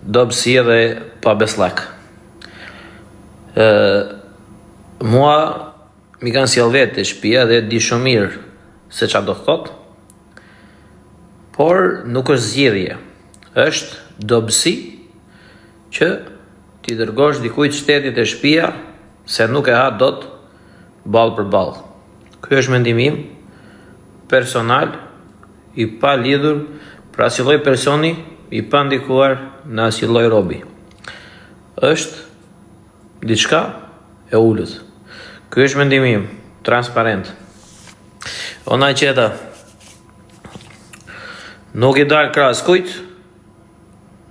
dobësi dhe pa beslek. Mua mi kanë sjell vetë të shtëpia dhe di shumë mirë se çfarë do thot, por nuk është zgjedhje. Është dobësi që ti dërgosh dikujt shtetit e shtëpia se nuk e ha dot ball për ball. Ky është mendimi im personal i pa lidhur për asnjë lloj personi, i pa ndikuar në asnjë lloj robi. Është diçka e ulët. Ky është mendimi im, transparent. Ona qeta. Nuk i dal krahas kujt,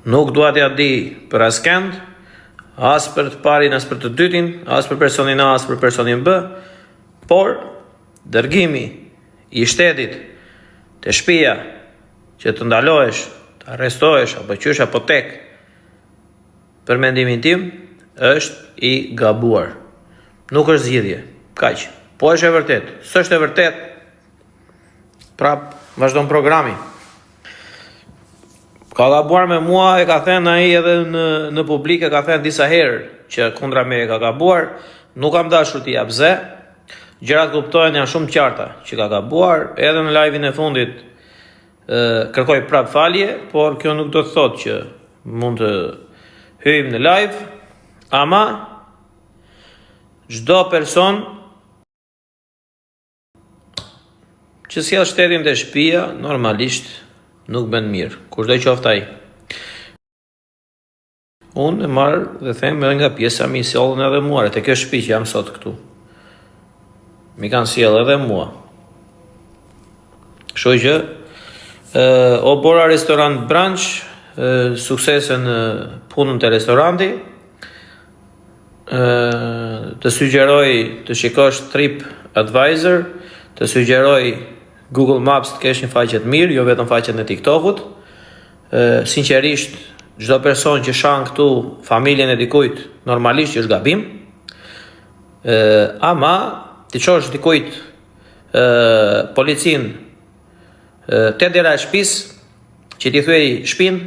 nuk dua t'ja di për askënd, as për të parin, as për të dytin, as për personin A, as për personin B, por dërgimi i shtetit të shtëpia që të ndalohesh, të arrestohesh apo qysh apo tek, për mendimin tim, është i gabuar. Nuk është zgjidhje. Kaq. Po është e vërtet. S'është e vërtet. Prap vazhdon programi. Ka gabuar me mua, e ka thënë ai edhe në publik, e ka thënë disa herë që kundra me e ka gabuar, nuk kam dashur t'i jap ze. Gjërat kuptohen, janë shumë qarta që ka gabuar, edhe në live-in e fundit kërkoj prap falje, por kjo nuk do të thotë që mund të hyjmë në live, ama çdo person që sjell shtetin te shtëpia normalisht nuk bën mirë, kushdo qoftë ai. Unë e marr dhe them edhe nga pjesa mi sjellën edhe mua, te kjo shtëpi që jam sot këtu. Mi kanë sjell edhe mua. Kështu që o bora restorant brunch, suksese në punën të restoranti, të sugjeroj të shikosh Trip Advisor, të sugjeroj Google Maps të kesh një faqe të mirë, jo vetëm faqen e TikTokut. Sinqerisht, çdo person që shan këtu familjen e dikujt, normalisht që është gabim. Ama ti çosh dikujt policin te dera e shtëpisë që ti thuaj shtëpinë,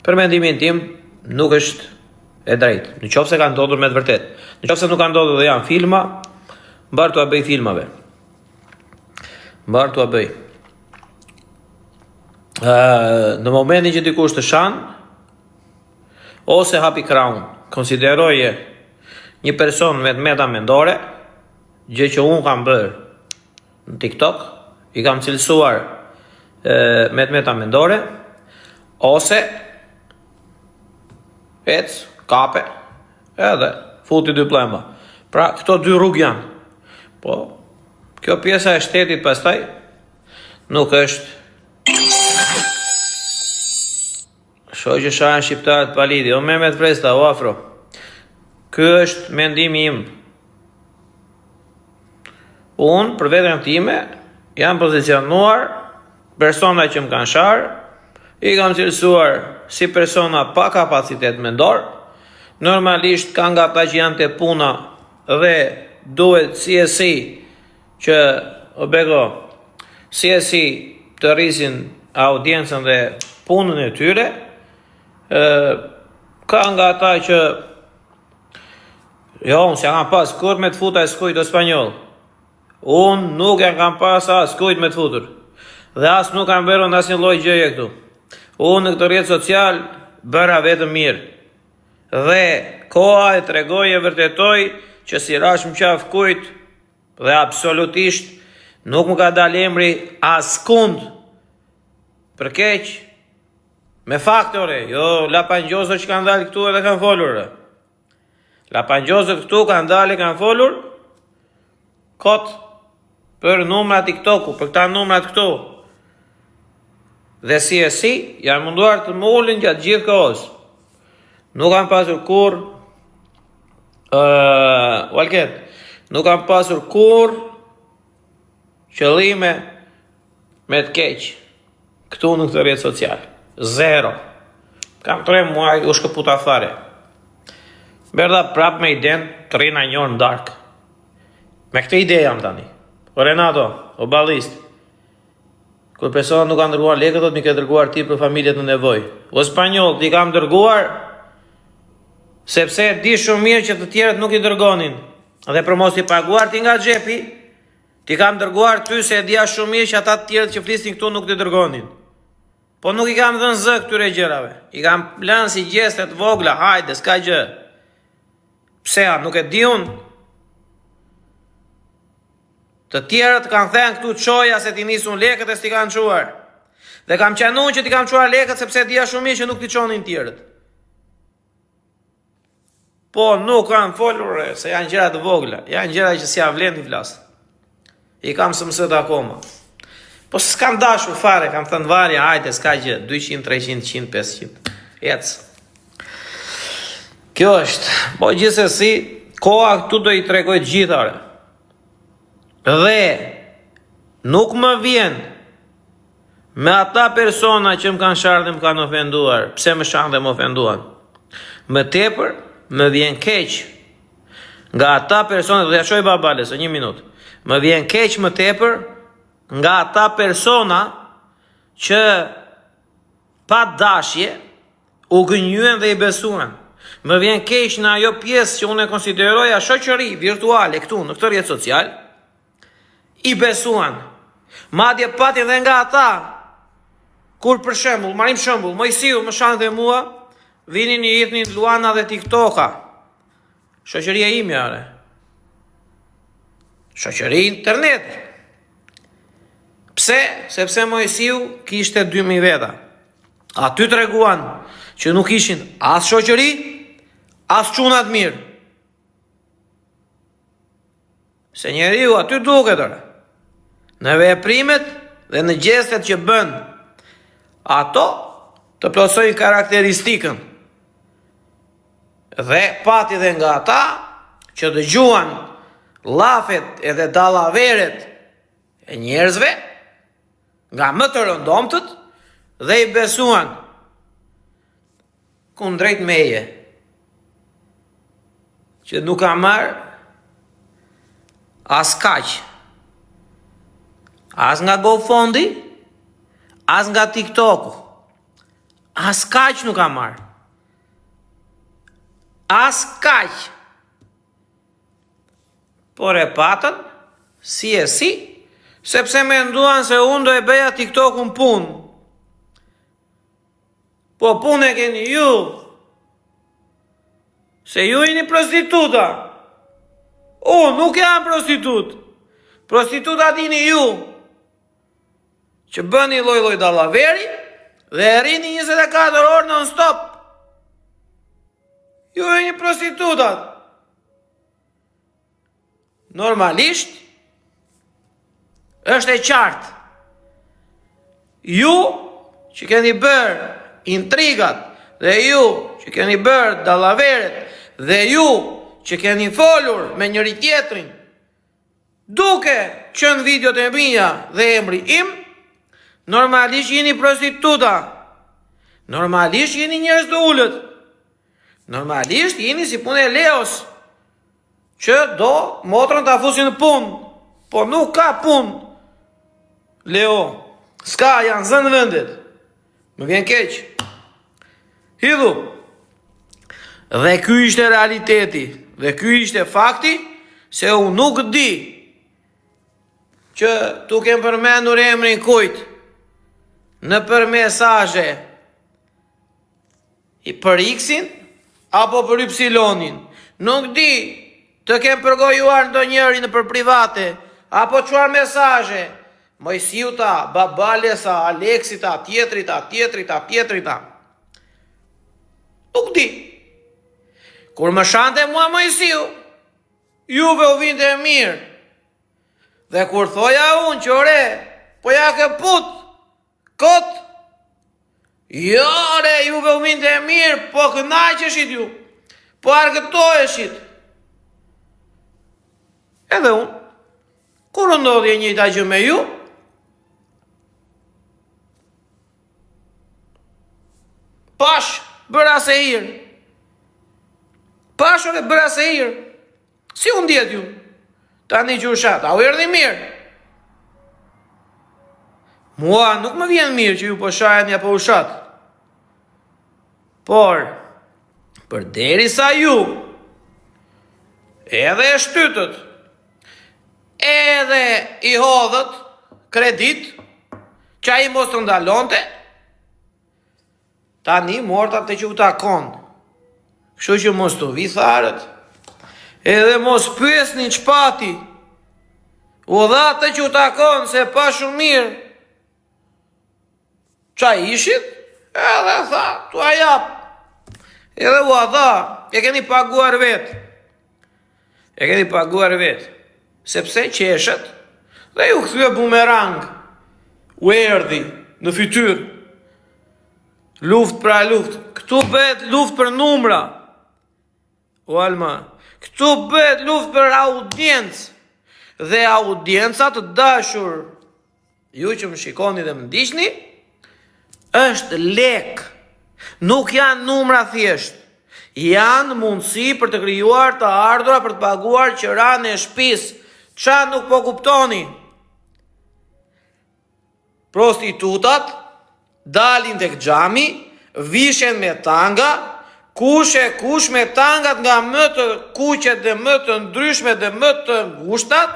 për mendimin tim nuk është e drejtë. Në qoftë se ka ndodhur me të vërtetë. Në qoftë se nuk ka ndodhur dhe janë filma, mbar t'ua bëj filmave. Mbar t'ua bëj. Në momentin që dikush të shan, ose hapi krahun, konsideroje një person me të meta mendore, gjë që unë kam bërë në TikTok, i kam cilësuar me të meta mendore, ose ec, kape, edhe futi dy plemba. Pra, këto dy rrugë janë. Po, kjo pjesa e shtetit pastaj nuk është shoqë shahen shqiptarët palidi, o Mehmet Vresta, o Afro. Ky është mendimi im. Unë, për vetën time, jam pozicionuar persona që më kanë sharë, i kam cilësuar si persona pa kapacitet mendor, normalisht kanë nga ta që janë të puna dhe duhet CSI që CSI të rrisin audiencën dhe punën e tyre, ka nga ta që jo, unë s'ja kam pas kur me të futa e skujt o spanjol. Unë nuk e kam pas as kujt me të futur. Dhe as nuk kam bërë në asnjë lloj gjëje këtu. Unë në këtë rrjet social bëra vetëm mirë. Dhe koha e tregoi e vërtetoi që si rash më qaf kujt dhe absolutisht nuk më ka dalë emri askund për keq me faktore, jo lapangjozët që kanë dalë këtu edhe kanë folur. Lapangjozët këtu kanë dalë e kanë folur kot për numrat TikToku, për këta numrat këtu. Dhe CSI janë munduar të më ulin gjatë gjithë kohës. Nuk kam pasur kur Walket, nuk kam pasur kur qëllime me të keq këtu në këtë rrjet social. Zero. Kam 3 muaj u shkëputa fare. Berda prap me iden të rina njërë në dark. Me këtë ide jam tani. O Renato, o ballist. Kur persona nuk kanë dërguar lekët, do të më ke dërguar ti për familjet në nevojë. O spanjoll, ti kam dërguar Sepse di shumë mirë që të tjerët nuk i dërgonin. Dhe për mos i paguar ti nga xhepi, ti kam dërguar ty se e dia shumë mirë që ata të tjerët që flisnin këtu nuk të dërgonin. Po nuk i kam dhënë zë këtyre gjërave. I kam lënë si gjeste të vogla, hajde, s'ka gjë. Pse nuk e di unë? Të tjerët kanë thënë këtu çoja se ti nisun lekët e s'ti kanë çuar. Dhe kam qanuar që ti kam çuar lekët sepse dia shumë mirë që nuk ti çonin tjerët. Po nuk kanë folur se janë gjëra të vogla, janë gjëra që s'ja vlen ti flas. I kam së mësët akoma. Po s'kam dashur fare, kam thënë varja, hajde, s'ka gjë, 200, 300, 100, 500. Ec. Kjo është. Po gjithsesi, koha këtu do i tregoj të gjithare. Dhe nuk më vjen me ata persona që më kanë sharë dhe më kanë ofenduar. Pse më shanë dhe më ofenduan? Më tepër, më vjen keq nga ata persona, do t'ja shoj babales, 1 minutë. Më vjen keq më tepër nga ata persona që pa dashje u gënjyen dhe i besuan. Më vjen keq në ajo pjesë që unë e konsideroja shoqëri virtuale këtu në këtë rrjet social, i besuan. Madje pati dhe nga ata, kur për shembull, marrim shembull, Mojsiu më shanë dhe mua, vinin i jepnin Luana dhe TikToka. Shoqëria ime are. Shoqëri internet. Pse? Sepse Mojsiu kishte 2000 veta. Aty treguan që nuk ishin as shoqëri, as çuna të mirë. Se njeriu aty duket ore. Në veprimet dhe në gjestet që bën, ato të plotësojnë karakteristikën. Dhe pati dhe nga ata që dëgjuan llafet edhe dallaveret e njerëzve nga më të rëndomtët dhe i besuan kundrejt meje që nuk ka marrë as kaq, as nga GoFondi, as nga TikToku, as kaq nuk ka marrë. As kaq. Por e patën, si e si, sepse menduan se unë do e beja TikTokun punë. Po punë e keni ju, se ju jeni prostituta. Unë nuk jam prostitut. Prostituta dini ju, që bëni lloj dallaveri dhe e rini 24 orë non stop. Ju jeni prostitutat. Normalisht, është e qartë. Ju që keni bërë intrigat, dhe ju që keni bërë dallaveret, dhe ju që keni folur me njëri tjetrin, duke qenë videot e mia dhe emri im, normalisht jeni prostituta. Normalisht jeni njerëz të ulët. Normalisht jeni si punë e Leos, që do motrën ta fusin në punë, po nuk ka punë. Leo, s'ka, janë zënë vendet. Më vjen keq. Hidhu. Dhe ky ishte realiteti, dhe ky ishte fakti, se unë nuk di që tu kem përmendur emrin kujt në për mesazhe i për X-in apo për Y-in. Nuk di të kem përgojuar ndonjëri në për private apo çuar mesazhe Mojsiuta, Babalesa, Aleksita, tjetrita. Nuk di. Kur më shante mua Mojsiu, juve u vinte e mirë. Dhe kur thoja unë që ore, po ja ke put, kot, jo ore, juve u vinte e mirë, po kënaqeshit ju, po argëtoheshit. Edhe unë, kur ndodhi e njëjta gjë me ju, pash bëra se hirë. Pash ore bëra se hirë. Si unë djetë ju? Tani gjushat, a u erdhi mirë? Mua nuk më vjen mirë që ju po shahen ja po ushat. Por, Përderisa ju edhe e shtytët, edhe i hodhët kredit, që a i mos të ndalonte, tani mortat të që u takon. Kështu që mos të vitharët, edhe mos pyesni çpati, u dha të që u takon, se pa shumë mirë. Qa ishit? Edhe tha, tu a jap. Edhe u a dha, e keni paguar vetë. E keni paguar vetë. Sepse qeshet, dhe ju këthye bumerang, u erdi në fytyr. Luft pra luft. Këtu bëhet luft për numra. O Alma, këtu bëhet luft për audiencë. Dhe audiencat të dashur, ju që më shikoni dhe më ndiqni, është lek. Nuk janë numra thjesht. Janë mundësi për të krijuar të ardhura për të paguar qiranë e shtëpisë. Qa nuk po kuptoni? Prostitutat dalin tek xhami, vishen me tanga, kush me tangat nga më të kuqet dhe më të ndryshme dhe më të ngushtat,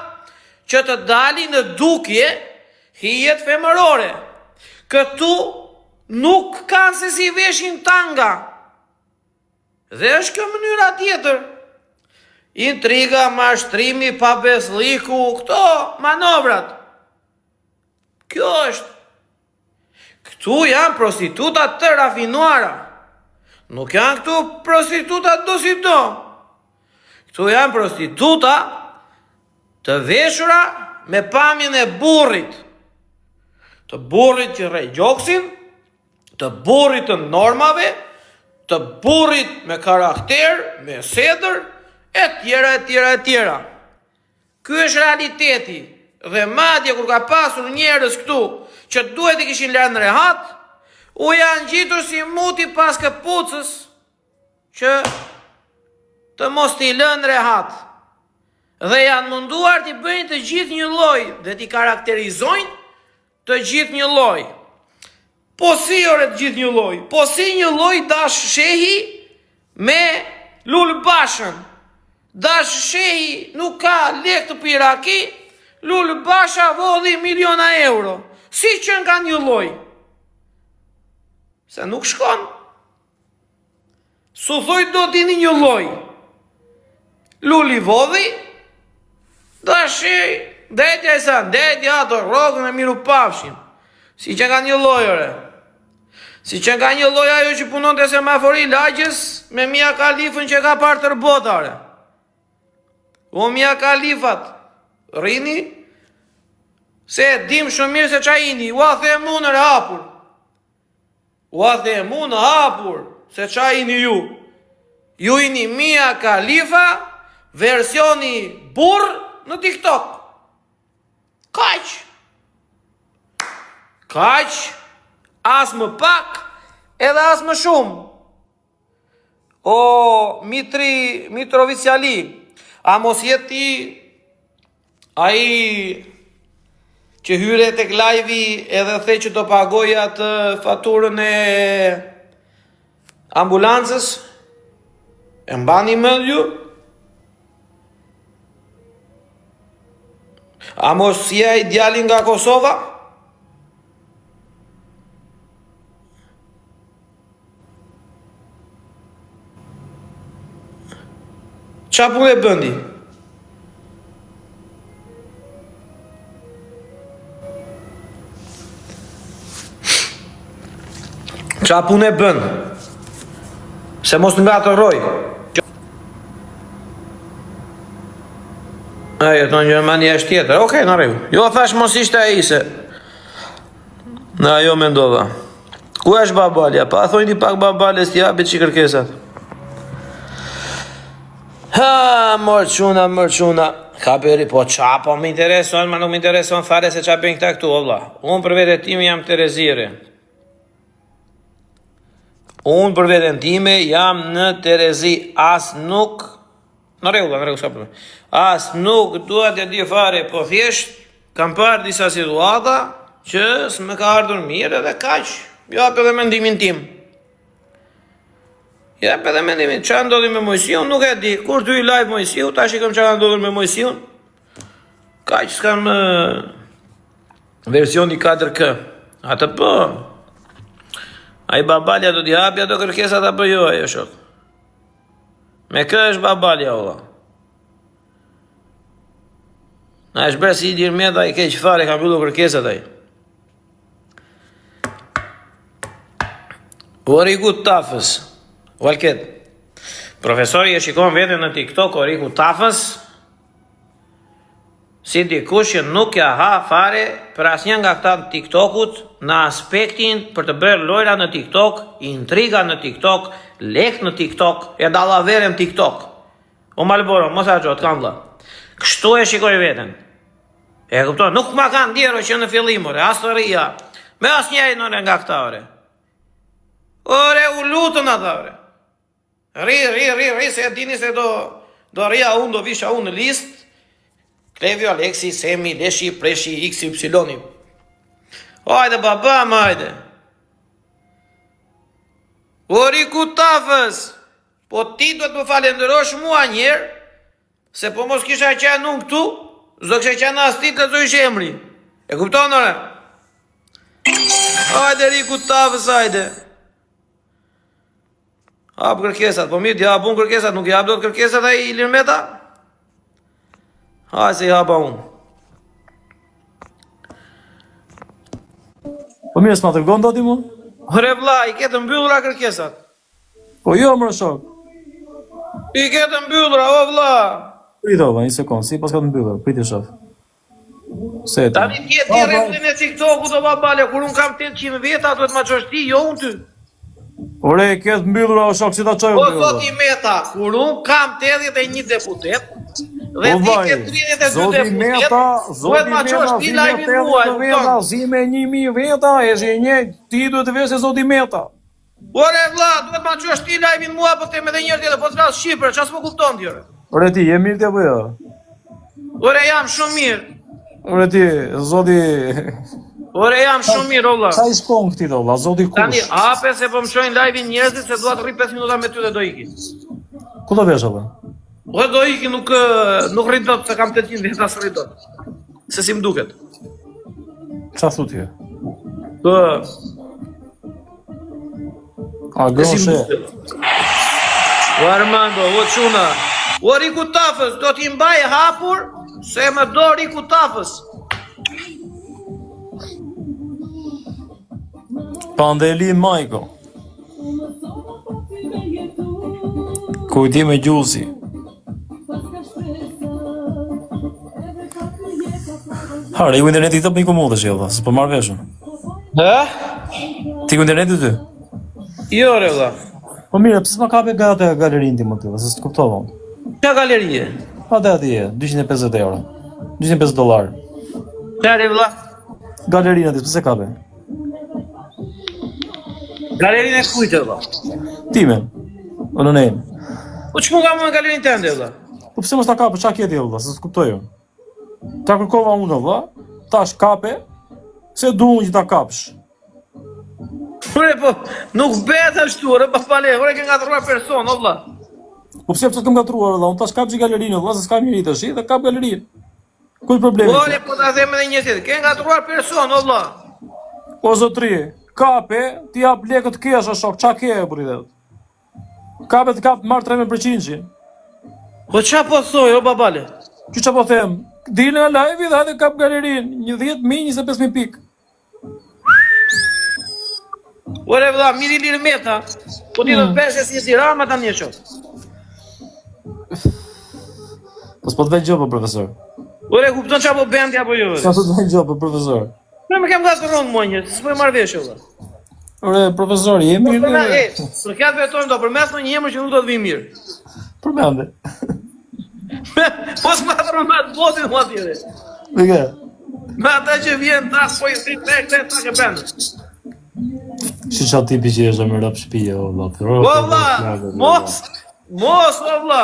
që të dalin në dukje hijet femërore. Këtu nuk kanë se si veshin tanga. Dhe është kjo mënyra tjetër. Intriga, mashtrimi, pabesliku, këto manovrat. Kjo është. Këtu janë prostitutat të rafinuara. Nuk janë këtu prostitutat do si do. Këtu janë prostituta të veshura me pamjen e burrit. Të burrit që rrej gjoksin, të burrit të normave, të burrit me karakter, me sedër, e tjera. Ky është realiteti. Dhe madje kur ka pasur njerëz këtu që duhet i kishin lënë rehat, u janë gjitur si muti pas këpucës që të mos t'i lënë rehat. Dhe janë munduar t'i bëjnë të gjithë një lloj dhe t'i karakterizojnë të gjithë një lloj. Po si ore të gjithë një lloj? Po si një lloj dash shehi me lulbashën. Dash shehi nuk ka lek të piraki, lulbasha vodhi miliona euro. Si që nga një lloj? Se nuk shkon. Su thoj do t'ini një lloj. Luli vodhi, dashi, detja e sa, detja ato, rogën e miru pafshim. Si që nga një lloj, ore. Si që nga një lloj ajo që punon të semafori lagjes me Mia Khalifën që ka parë tër botare. O Mia Khalifat, rini, se dim shumë mirë se qa ini, u a the mu në hapur. U a the mu në hapur, se qa ini ju. Ju ini Mia Khalifa, versioni burr në TikTok. Kaq, as më pak, edhe as më shumë. O Mitroviciali, a mos jeti ai që hyre tek live-i edhe the që do pagoja atë faturën e ambulancës? E mbani mend ju? A mos je i djali nga Kosova? Qa punë e bëndi? Qa punë e bën? Se mos nga të roj. Jeton në Gjermani është tjetër. Okej, në rregull. Jo, thash mos ishte ai se. Na jo mendova. Ku është babalja? Pa thojni pak babales t'i japit që kërkesat. Ha, mërçuna. Ka bëri, po qa, po më intereson, ma nuk më intereson fare se qa bëjnë këta këtu, olla. Unë për vete time jam Terezire. Unë për veten time jam në Terezi, as nuk, në rregull, s'ka problem. As nuk duhet e di fare, po thjesht kam parë disa situata që s'më ka ardhur mirë edhe kaq. Jap edhe mendimin tim. Ja, për dhe mendimin, që ndodhi me Mojsiun, nuk e di. Kur ty i live Mojsiu, ta shikëm që ndodhi me Mojsiun. Ka që s'kam versioni 4K. Atë po. A i babalja do t'i hapja do kërkesat apo jo, ajo shok. Me kë është babalja, ola. Na është bërë si i dirë meta, i keq fare, ka mbyllu kërkesat aj. Oriku Tafës. Valket, profesori e shikon vetën në TikTok, Oriku Tafës, si dikush që nuk ja ha fare për asnjë nga këta në TikTokut në aspektin për të bërë lojra në TikTok, intriga në TikTok, lek në TikTok, e dallavere në TikTok. O Malboro, mos harxho, të kam vlla. Kështu e shikoj veten. E kupton, nuk ma kanë ndjerë që në fillim, ore, as të rria, me asnjëri nga këta, ore. Ore, u lutën ata, ore. Ri, se e dini se do rria unë, do visha unë në list. Klevio, Aleksi, Semi, Leshi, Preshi, XY. Hajde, baba, më hajde. Oriku Tafës, po ti do të më falenderosh mua njerë, se po mos kisha qenë unë këtu, zdo kështë qenë as ti të zojsh emri. E kupton, ore? Hajde, Oriku Tafës, hajde. Hap kërkesat, po mirë, t'ja hapun kërkesat, nuk i hap do të kërkesat e i Lirmeta? Hajde se i hapa unë. Po mirë, s'ma tërgon do ti mu? Ore vlla, i ketë mbyllura kërkesat. Po jo, mërë shok. I ketë mbyllura, o vlla. Prito, një sekundë, si pas ka të mbyllur, priti shof. Se ti. Tani t'jeti rregullin e TikTokut o babale, kur unë kam 800 veta, duhet ma qosh ti, jo unë ty. Ore, ketë mbyllura o shok, si ta qoj O mbyllura. zoti Meta, kur unë kam 81 deputet, dhe O ti vaj, ke 32 zoti deputet, Meta, duhet ma qosh ti live-in muaj, veta, zi me 1000 veta, e zi një, ti duhet të vese zoti Meta. Ore vlla, duhet ma qosh ti live-in muaj, po tem edhe njërë tjetër, po të flas Shqipër, qas po kupton tjore. Ore ti, je mirë të apo jo? Ore jam shumë mirë. Ore ti, zoti... Ore jam shumë mirë, o vlla. Sa i shkon këti do, vlla, zoti kush? Tani, hape se po më shojnë live-in njerëzit se dua të rri 5 minuta me ty dhe do iki. Ku do vesh apo? Ore do iki, nuk rri dot, se kam 800 veta së rri dot. Se si më duket. Qa thu ti? Po, A se si më groshe? duket. O Armando, o Quna, o Riku Tafës, do t'i mbaj hapur, se më do Riku Tafës. Pandeli Majko. Kujti me gjusi. Hare, ju interneti të për një komodë që jodha, se për marrë veshën. He? Ti ku interneti ty? Jo, re vlla. Po mire, pëse s'ma kape gata galerin ti më të, se s'të kuptova. Qa galerije? Pa dhe ati e, 250 euro. 250 dolar. Qa re vlla? Galerin ati, pëse kape? Galerinë e kujtë, vlla. Time. O në nejmë. Po që mu ka mu në galerinë tende, vlla? Po pëse mos ta kape, qa kjeti valla, se s'të kuptoj jo. Ta kërkova unë valla, tash kape, se du unë që ta kapsh. Ore, po, nuk bet ashtu, ore, papale, ore, ke nga të rruar person, o vlla. Po pse të kam gatruar valla, unë tash kap që galerinë valla, se s'ka njëri tash, dhe kap galerinë. Ku është problemi? Ore, po ta them edhe një tjetër, ke nga të rruar person, o vlla. O zotri, kape, ti jap lekët kesh o shok, qa ke e pritet? Kape të kap marrë 3% Po qa po thoj, o babale? Që qa po them? Dilë nga live dhe hajde kap galerinë, 10.000, 25.000 pikë. Ore vlla, miri Lirmeta, po ti do të bësh si si Rama tani e shoh. Po s'po të vej gjopë, profesor. Ore, kupton qa po bendi apo jo? S'po të vej gjopë, profesor. Ne më kem gatëron mua një, s'po e marr vesh valla. Ore, profesor, jemi Po na e, mirë. për këtë vetojmë do përmes në një emër që nuk do të vi mirë. Përmende. Po s'ma të rëmat botin mua tjere. Dhe ke? Me ata që vjen tas po i thrit tek ta ke bënë. Që qa tipi që është me rap shpije, o valla. O vlla, mos o vlla.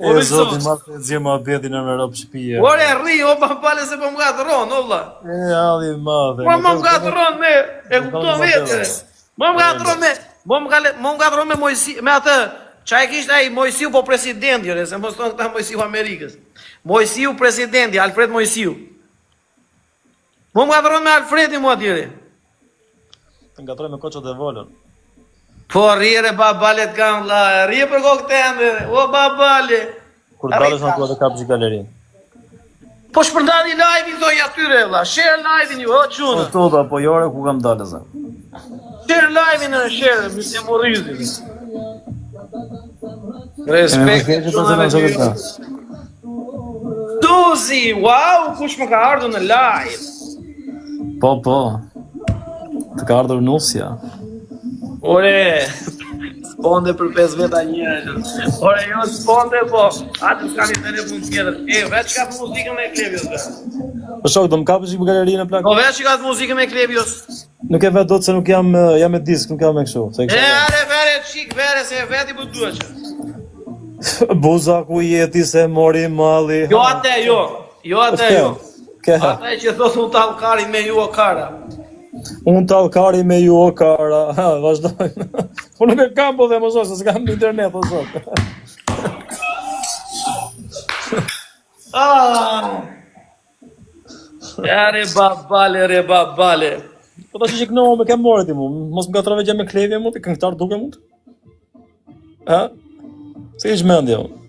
O E zoti visos. ma të zjema betin e me rap shpije. Ore rri, o papale se po më gatëron, o vlla. E, halli madhe. Po më gatëron me, e kupton vetë. Më gatëron me Mo më gatron me Mojsi, me atë, qa e kishtë ai Mojsiu po presidenti, jore, se mos tonë këta Mojsiu Amerikës. Mojsiu presidenti, Alfred Mojsiu. Mo më gatron me Alfredi mu atjeri. Të ngatroj me koqët e volën. Po rrire babalet kam la, rrije për kokë të ende, o babale. Kur dalësh në tua të kapësh galerinë. Po shpërndani live-in thonjë atyre, vlla, share live-in ju, o çuna. Po toda, po jore ku kam dalë zë. Share live-in në share, mi se morrizi. Kemi Respekt. përkeqë për se në qëtë ta. Tuzi, wow, kush më ka ardhur në live? Po, po. Të ka ardhur nusja. Ore, sponde për 5 veta njerëz. Ore, jo sponde, po, atë s'ka një telefon tjetër. Veç ka të muzikën e Klebios. Po shok, do më kapësh i galerinë e plak? Po veç ka të muzikën e Klebios. Nuk e vetë do të se nuk jam me disk, nuk jam me kështu. Are, vere, qik, vere, se veti për duhet që. Buza ku jeti se mori malli. Jo atë, jo. Jo atë, jo. Ke. Ata që thotë unë talkarin me ju o kara. Unë talkari me ju o kara. Ha, vazhdojnë. Po nuk e kam po dhe më zot, se s'kam internet o zot. Ja re babale. Po ta që kënohë me ke more ti mu, mos më gatrove gjë me klevje mu, ti këngëtar duke mu. Ha? Se ish mendja mu.